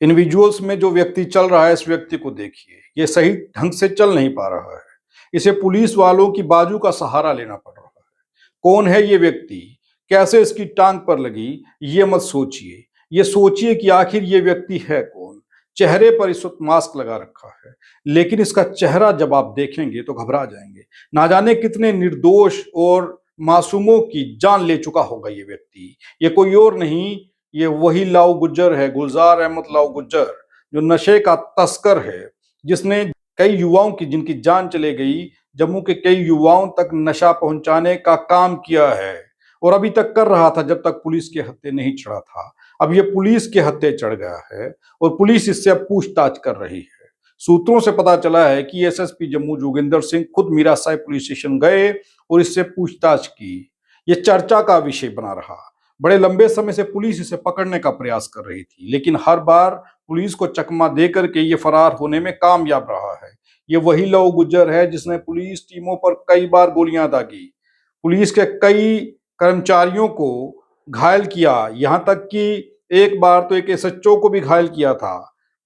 इन visuals में जो व्यक्ति चल रहा है, इस व्यक्ति को देखिए, ये सही ढंग से चल नहीं पा रहा है। इसे पुलिस वालों की बाजू का सहारा लेना पड़ रहा है। कौन है ये व्यक्ति, कैसे इसकी टांग पर लगी, ये मत सोचिए। ये सोचिए कि आखिर ये व्यक्ति है कौन। चेहरे पर इस वक्त मास्क लगा रखा है, लेकिन इसका चेहरा जब आप देखेंगे तो घबरा जाएंगे। ना जाने कितने निर्दोष और मासूमों की जान ले चुका होगा ये व्यक्ति। ये कोई और नहीं, ये वही लाऊ गुज्जर है, गुलजार अहमद लाऊ गुज्जर, जो नशे का तस्कर है, जिसने कई युवाओं की, जिनकी जान चले गई, जम्मू के कई युवाओं तक नशा पहुंचाने का काम किया है और अभी तक कर रहा था जब तक पुलिस के हत्थे नहीं चढ़ा था। अब ये पुलिस के हत्थे चढ़ गया है और पुलिस इससे अब पूछताछ कर रही है। सूत्रों से पता चला है कि एसएसपी जम्मू जोगिंदर सिंह खुद मीरा साहिब पुलिस स्टेशन गए और इससे पूछताछ की। ये चर्चा का विषय बना रहा। बड़े लंबे समय से पुलिस इसे पकड़ने का प्रयास कर रही थी, लेकिन हर बार पुलिस को चकमा दे करके ये फरार होने में कामयाब रहा है। ये वही लव गुज्जर है जिसने पुलिस टीमों पर कई बार गोलियां दागी, पुलिस के कई कर्मचारियों को घायल किया, यहां तक कि एक बार तो एक एसएचओ को भी घायल किया था।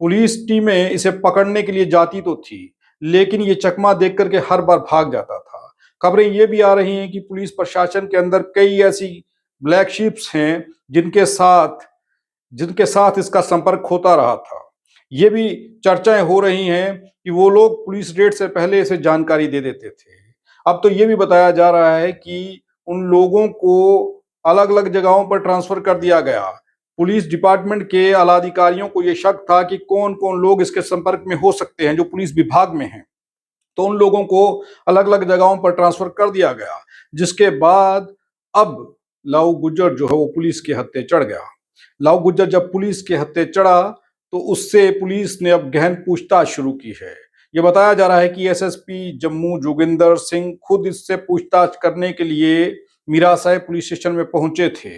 पुलिस टीमें इसे पकड़ने के लिए जाती तो थी, लेकिन ये चकमा देख करके हर बार भाग जाता था। खबरें ये भी आ रही हैं कि पुलिस प्रशासन के अंदर कई ऐसी ब्लैक शीप्स हैं जिनके साथ इसका संपर्क होता रहा था। ये भी चर्चाएं हो रही हैं कि वो लोग पुलिस रेड से पहले इसे जानकारी दे देते थे। अब तो ये भी बताया जा रहा है कि उन लोगों को अलग अलग जगहों पर ट्रांसफर कर दिया गया। पुलिस डिपार्टमेंट के आला अधिकारियों को यह शक था कि कौन कौन लोग इसके संपर्क में हो सकते हैं जो पुलिस विभाग में हैं, तो उन लोगों को अलग अलग जगहों पर ट्रांसफर कर दिया गया, जिसके बाद अब लाऊ गुज्जर जो है वो पुलिस के हत्थे चढ़ गया। लाऊ गुज्जर जब पुलिस के हत्थे चढ़ा तो उससे पुलिस ने अब गहन पूछताछ शुरू की है। ये बताया जा रहा है कि एसएसपी जम्मू जोगिंदर सिंह खुद इससे पूछताछ करने के लिए मीरा साहिब पुलिस स्टेशन में पहुंचे थे।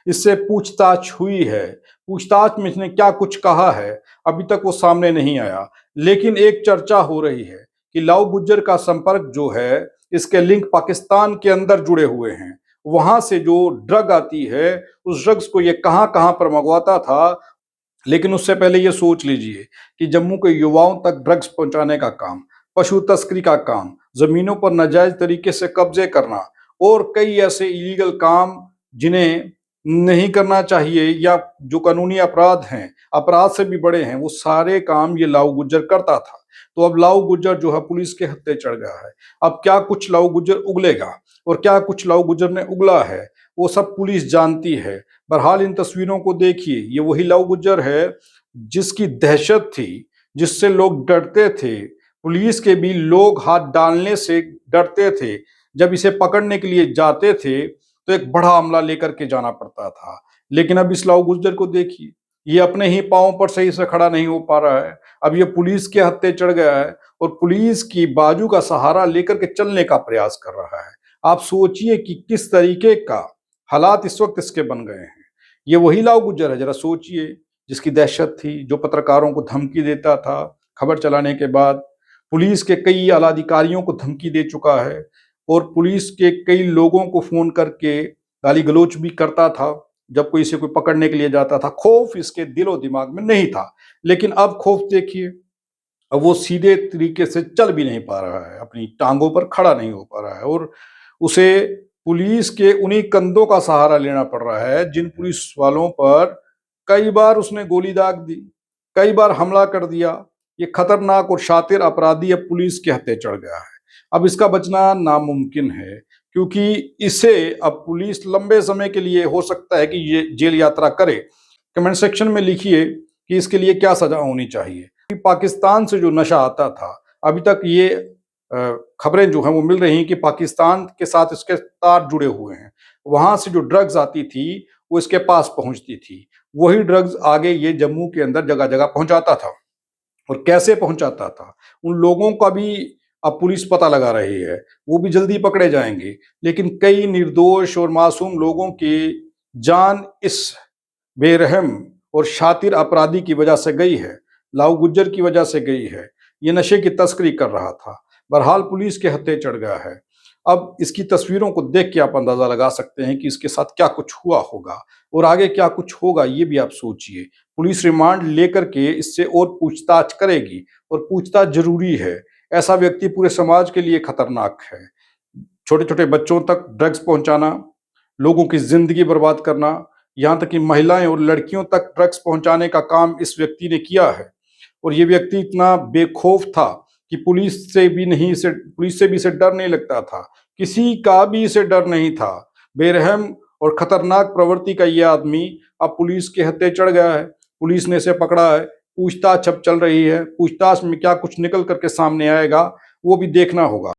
इससे पूछताछ हुई है। पूछताछ में इसने क्या कुछ कहा है अभी तक वो सामने नहीं आया, लेकिन एक चर्चा हो रही है कि लाऊ गुज्जर का संपर्क जो है, इसके लिंक पाकिस्तान के अंदर जुड़े हुए हैं। वहां से जो ड्रग आती है, उस ड्रग्स को ये कहां कहां पर मंगवाता था। लेकिन उससे पहले ये सोच लीजिए कि जम्मू के युवाओं तक ड्रग्स पहुंचाने का काम, पशु तस्करी का काम, जमीनों पर नाजायज तरीके से कब्जे करना और कई ऐसे इलीगल काम जिन्हें नहीं करना चाहिए या जो कानूनी अपराध हैं, अपराध से भी बड़े हैं, वो सारे काम ये लाऊ गुज्जर करता था। तो अब लाऊ गुज्जर जो है पुलिस के हत्थे चढ़ गया है। अब क्या कुछ लाऊ गुज्जर उगलेगा और क्या कुछ लाऊ गुज्जर ने उगला है, वो सब पुलिस जानती है। बहरहाल इन तस्वीरों को देखिए, ये वही लाऊ गुज्जर है जिसकी दहशत थी, जिससे लोग डरते थे। पुलिस के भी लोग हाथ डालने से डरते थे। जब इसे पकड़ने के लिए जाते थे तो एक बड़ा अमला लेकर के जाना पड़ता था। लेकिन अब इस लाऊ गुज्जर को देखिए, ये अपने ही पांव पर सही से खड़ा नहीं हो पा रहा है। अब ये पुलिस के हत्थे चढ़ गया है और पुलिस की बाजू का सहारा लेकर के चलने का प्रयास कर रहा है। आप सोचिए कि किस तरीके का हालात इस वक्त इसके बन गए हैं। ये वही लाऊ गुज्जर है, जरा सोचिए, जिसकी दहशत थी, जो पत्रकारों को धमकी देता था। खबर चलाने के बाद पुलिस के कई आला अधिकारियों को धमकी दे चुका है और पुलिस के कई लोगों को फोन करके गाली गलौज भी करता था जब कोई इसे कोई पकड़ने के लिए जाता था। खौफ इसके दिलो दिमाग में नहीं था, लेकिन अब खौफ देखिए, अब वो सीधे तरीके से चल भी नहीं पा रहा है, अपनी टांगों पर खड़ा नहीं हो पा रहा है और उसे पुलिस के उन्हीं कंधों का सहारा लेना पड़ रहा है जिन पुलिस वालों पर कई बार उसने गोली दाग दी, कई बार हमला कर दिया। ये खतरनाक और शातिर अपराधी अब पुलिस के हत्थे चढ़ गया है। अब इसका बचना नामुमकिन है, क्योंकि इसे अब पुलिस लंबे समय के लिए हो सकता है कि ये जेल यात्रा करे। कमेंट सेक्शन में लिखिए कि इसके लिए क्या सजा होनी चाहिए। पाकिस्तान से जो नशा आता था, अभी तक ये खबरें जो हैं वो मिल रही हैं कि पाकिस्तान के साथ इसके तार जुड़े हुए हैं। वहां से जो ड्रग्स आती थी वो इसके पास पहुंचती थी। वही ड्रग्स आगे ये जम्मू के अंदर जगह जगह पहुंचाता था। और कैसे पहुंचाता था, उन लोगों का भी अब पुलिस पता लगा रही है। वो भी जल्दी पकड़े जाएंगे। लेकिन कई निर्दोष और मासूम लोगों की जान इस बेरहम और शातिर अपराधी की वजह से गई है, लाऊ गुज्जर की वजह से गई है। ये नशे की तस्करी कर रहा था। बहरहाल पुलिस के हत्थे चढ़ गया है। अब इसकी तस्वीरों को देख के आप अंदाजा लगा सकते हैं कि इसके साथ क्या कुछ हुआ होगा और आगे क्या कुछ होगा, ये भी आप सोचिए। पुलिस रिमांड लेकर के इससे और पूछताछ करेगी और पूछताछ जरूरी है। ऐसा व्यक्ति पूरे समाज के लिए खतरनाक है। छोटे-छोटे बच्चों तक ड्रग्स पहुंचाना, लोगों की जिंदगी बर्बाद करना, यहाँ तक कि महिलाएं और लड़कियों तक ड्रग्स पहुंचाने का काम इस व्यक्ति ने किया है। और ये व्यक्ति इतना बेखौफ था कि पुलिस से भी इसे डर नहीं लगता था। किसी का भी इसे डर नहीं था। बेरहम और खतरनाक प्रवृत्ति का ये आदमी अब पुलिस के हत्थे चढ़ गया है। पुलिस ने इसे पकड़ा है। पूछताछ अब चल रही है। पूछताछ में क्या कुछ निकल करके सामने आएगा, वो भी देखना होगा।